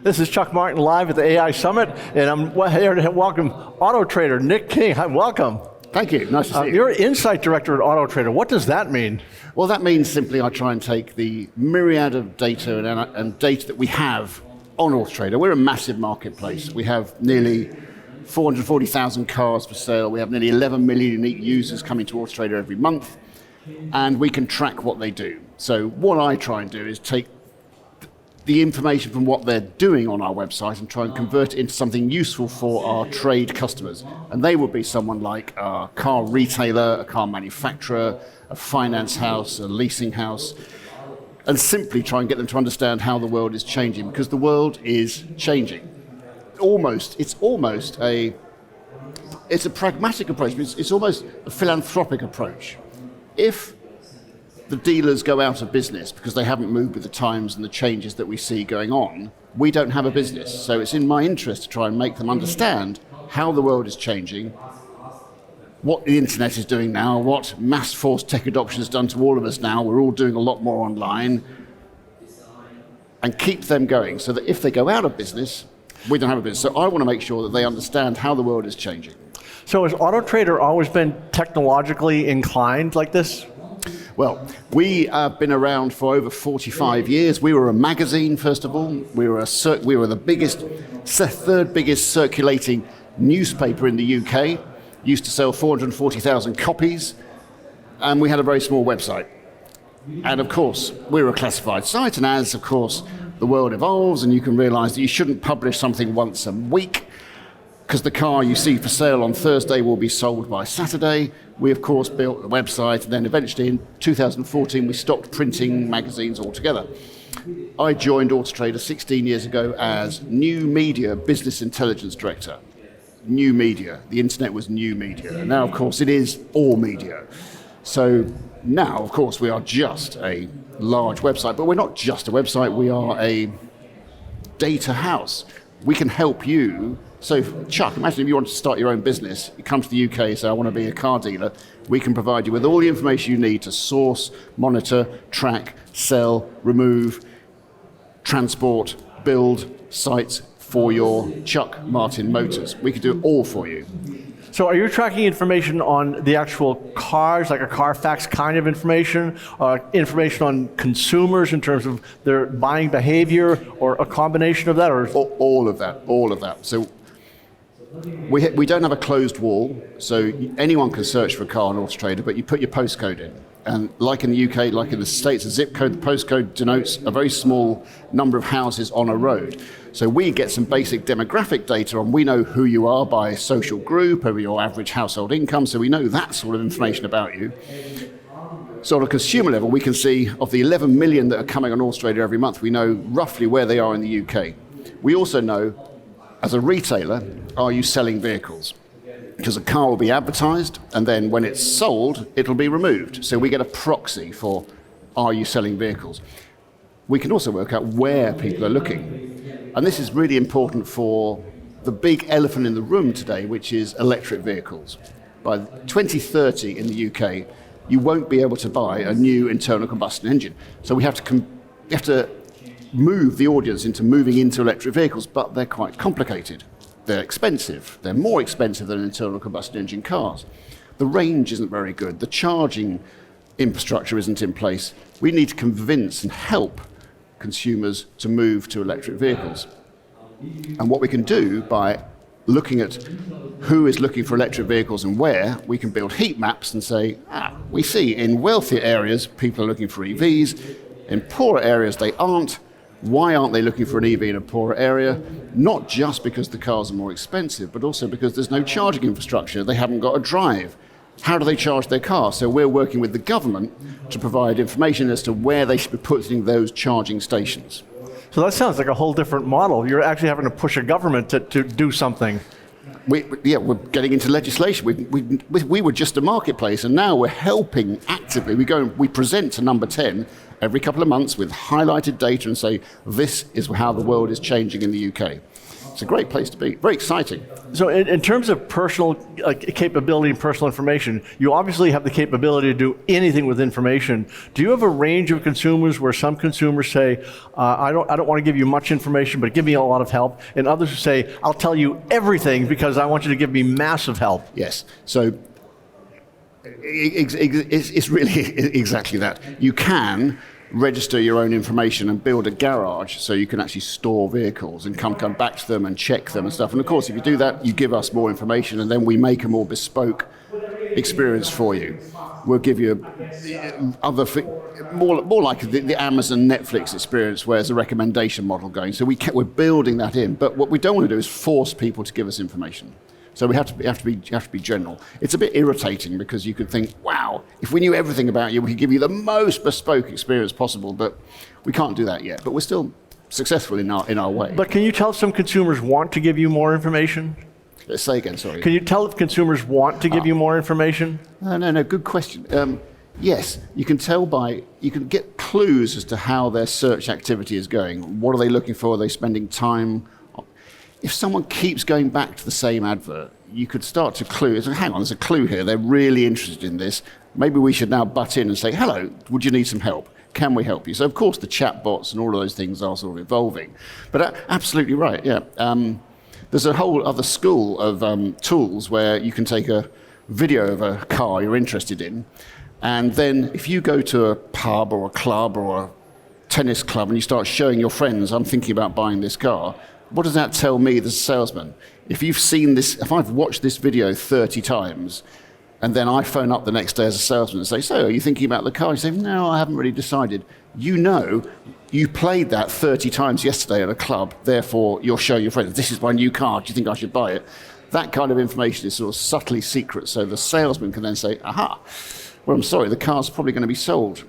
This is Chuck Martin live at the AI Summit, and I'm here to welcome AutoTrader Nick King. Hi, welcome. Thank you, nice to see you. You're Insight Director at AutoTrader. What does that mean? Well, that means simply I try and take the myriad of data and data that we have on AutoTrader. We're a massive marketplace. We have nearly 440,000 cars for sale. We have nearly 11 million unique users coming to AutoTrader every month, and we can track what they do. So what I try and do is take the information from what they're doing on our website and try and convert it into something useful for our trade customers. And they would be someone like a car retailer, a car manufacturer, a finance house, a leasing house, and simply try and get them to understand how the world is changing, because the world is changing. It's a pragmatic approach, but it's almost a philanthropic approach. If the dealers go out of business because they haven't moved with the times and the changes that we see going on, we don't have a business. So it's in my interest to try and make them understand how the world is changing, what the internet is doing now, what mass force tech adoption has done to all of us now. We're all doing a lot more online, and keep them going so that if they go out of business, we don't have a business. So I want to make sure that they understand how the world is changing. So has AutoTrader always been technologically inclined like this? Well, we have been around for over 45 years. We were a magazine, first of all. We were the third biggest circulating newspaper in the UK. Used to sell 440,000 copies, and we had a very small website. And of course, we were a classified site, and as, of course, the world evolves and you can realize that you shouldn't publish something once a week, because the car you see for sale on Thursday will be sold by Saturday. We, of course, built the website, and then eventually in 2014, we stopped printing magazines altogether. I joined AutoTrader 16 years ago as New Media Business Intelligence Director. New media. The internet was new media. And now, of course, it is all media. So now, of course, we are just a large website, but we're not just a website, we are a data house. We can help you. So, Chuck, imagine if you want to start your own business, you come to the UK and say, I want to be a car dealer. We can provide you with all the information you need to source, monitor, track, sell, remove, transport, build sites for your Chuck Martin Motors. We can do it all for you. So are you tracking information on the actual cars, like a Carfax kind of information, information on consumers in terms of their buying behavior, or a combination of that? Or all of that. So we don't have a closed wall, so anyone can search for a car on AutoTrader, but you put your postcode in. And like in the UK, like in the States, a zip code, the postcode denotes a very small number of houses on a road. So we get some basic demographic data on, we know who you are by social group, over your average household income, so we know that sort of information about you. So on a consumer level, we can see of the 11 million that are coming on AutoTrader every month, we know roughly where they are in the UK. We also know, as a retailer, are you selling vehicles? Because a car will be advertised, and then when it's sold, it'll be removed. So we get a proxy for, are you selling vehicles? We can also work out where people are looking. And this is really important for the big elephant in the room today, which is electric vehicles. By 2030 in the UK, you won't be able to buy a new internal combustion engine. So we have to move the audience into moving into electric vehicles, but they're quite complicated. They're expensive. They're more expensive than internal combustion engine cars. The range isn't very good. The charging infrastructure isn't in place. We need to convince and help consumers to move to electric vehicles. And what we can do by looking at who is looking for electric vehicles and where, we can build heat maps and say, we see in wealthier areas people are looking for EVs, in poorer areas they aren't. Why aren't they looking for an EV in a poorer area? Not just because the cars are more expensive, but also because there's no charging infrastructure. They haven't got a drive. How do they charge their car? So we're working with the government to provide information as to where they should be putting those charging stations. So that sounds like a whole different model. You're actually having to push a government to do something. We're getting into legislation. We were just a marketplace, and now we're helping actively. We present to number 10 every couple of months with highlighted data and say, this is how the world is changing in the UK. It's a great place to be. Very exciting. So in terms of personal capability and personal information, you obviously have the capability to do anything with information. Do you have a range of consumers where some consumers say, I don't want to give you much information, but give me a lot of help, and others who say, I'll tell you everything because I want you to give me massive help? Yes. So it's really exactly that. You can register your own information and build a garage so you can actually store vehicles and come back to them and check them and stuff. And of course, if you do that, you give us more information and then we make a more bespoke experience for you. We'll give you more like the Amazon Netflix experience where there's a recommendation model going. So we're building that in. But what we don't want to do is force people to give us information. So we have to be general. It's a bit irritating because you could think, wow, if we knew everything about you, we could give you the most bespoke experience possible, but we can't do that yet. But we're still successful in our way. But can you tell if some consumers want to give you more information? Let's say again, sorry. Can you tell if consumers want to give you more information? No, good question. Yes, you can get clues as to how their search activity is going. What are they looking for? Are they spending time? If someone keeps going back to the same advert, you could start to clue. Hang on, there's a clue here. They're really interested in this. Maybe we should now butt in and say, hello, would you need some help? Can we help you? So, of course, the chatbots and all of those things are sort of evolving. But absolutely right, yeah. There's a whole other school of tools where you can take a video of a car you're interested in, and then if you go to a pub or a club or a tennis club and you start showing your friends, I'm thinking about buying this car, what does that tell me as a salesman? If you've seen this, if I've watched this video 30 times, and then I phone up the next day as a salesman and say, so, are you thinking about the car? You say, no, I haven't really decided. You know, you played that 30 times yesterday at a club, therefore you're showing your friends, this is my new car, do you think I should buy it? That kind of information is sort of subtly secret, so the salesman can then say, aha, well, I'm sorry, the car's probably going to be sold.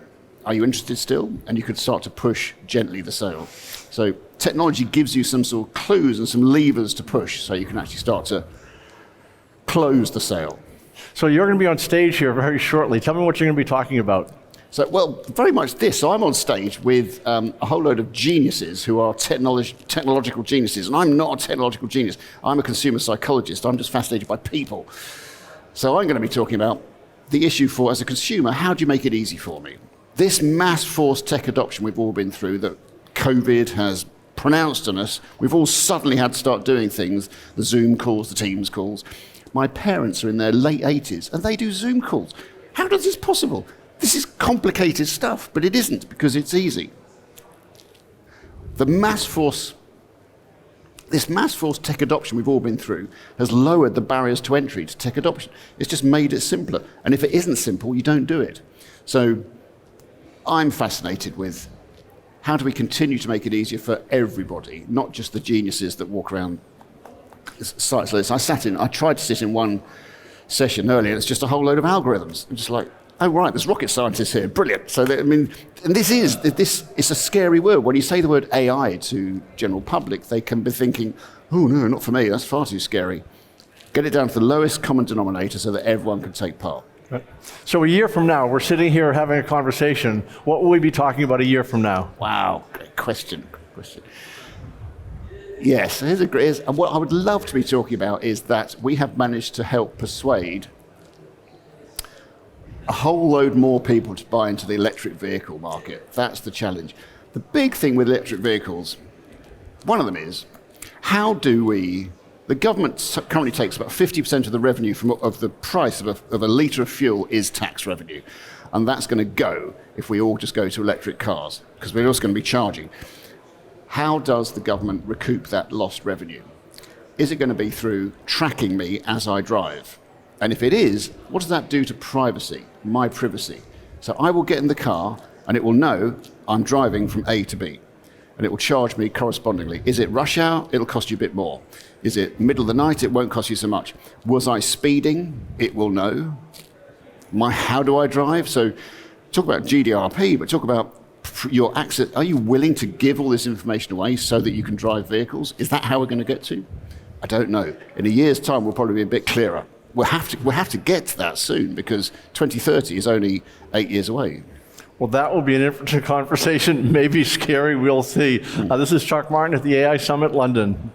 Are you interested still? And you could start to push gently the sale. So technology gives you some sort of clues and some levers to push so you can actually start to close the sale. So you're going to be on stage here very shortly. Tell me what you're going to be talking about. So, well, very much this. So I'm on stage with a whole load of geniuses who are technological geniuses. And I'm not a technological genius. I'm a consumer psychologist. I'm just fascinated by people. So I'm going to be talking about the issue for, as a consumer, how do you make it easy for me? This mass-forced tech adoption we've all been through that COVID has pronounced on us, we've all suddenly had to start doing things, the Zoom calls, the Teams calls. My parents are in their late 80s and they do Zoom calls. How is this possible? This is complicated stuff, but it isn't because it's easy. This mass-force tech adoption we've all been through has lowered the barriers to entry to tech adoption. It's just made it simpler. And if it isn't simple, you don't do it. So I'm fascinated with how do we continue to make it easier for everybody, not just the geniuses that walk around sites like this. I tried to sit in one session earlier, and it's just a whole load of algorithms. I'm just like, oh, right, there's rocket scientists here, brilliant. So, and this is a scary word. When you say the word AI to general public, they can be thinking, oh, no, not for me, that's far too scary. Get it down to the lowest common denominator so that everyone can take part. Right. So a year from now, we're sitting here having a conversation. What will we be talking about a year from now? Wow, great question. Yes, and what I would love to be talking about is that we have managed to help persuade a whole load more people to buy into the electric vehicle market. That's the challenge. The big thing with electric vehicles, one of them is, how do we... The government currently takes about 50% of the revenue of the price of a litre of fuel is tax revenue. And that's going to go if we all just go to electric cars, because we're also going to be charging. How does the government recoup that lost revenue? Is it going to be through tracking me as I drive? And if it is, what does that do to privacy, my privacy? So I will get in the car and it will know I'm driving from A to B. And it will charge me correspondingly. Is it rush hour? It'll cost you a bit more. Is it middle of the night? It won't cost you so much. Was I speeding? It will know. How do I drive? So talk about GDRP, but talk about your access. Are you willing to give all this information away so that you can drive vehicles? Is that how we're going to get to? I don't know. In a year's time, we'll probably be a bit clearer. We'll have to get to that soon because 2030 is only 8 years away. Well, that will be an interesting conversation, maybe scary, we'll see. This is Chuck Martin at the AI Summit, London.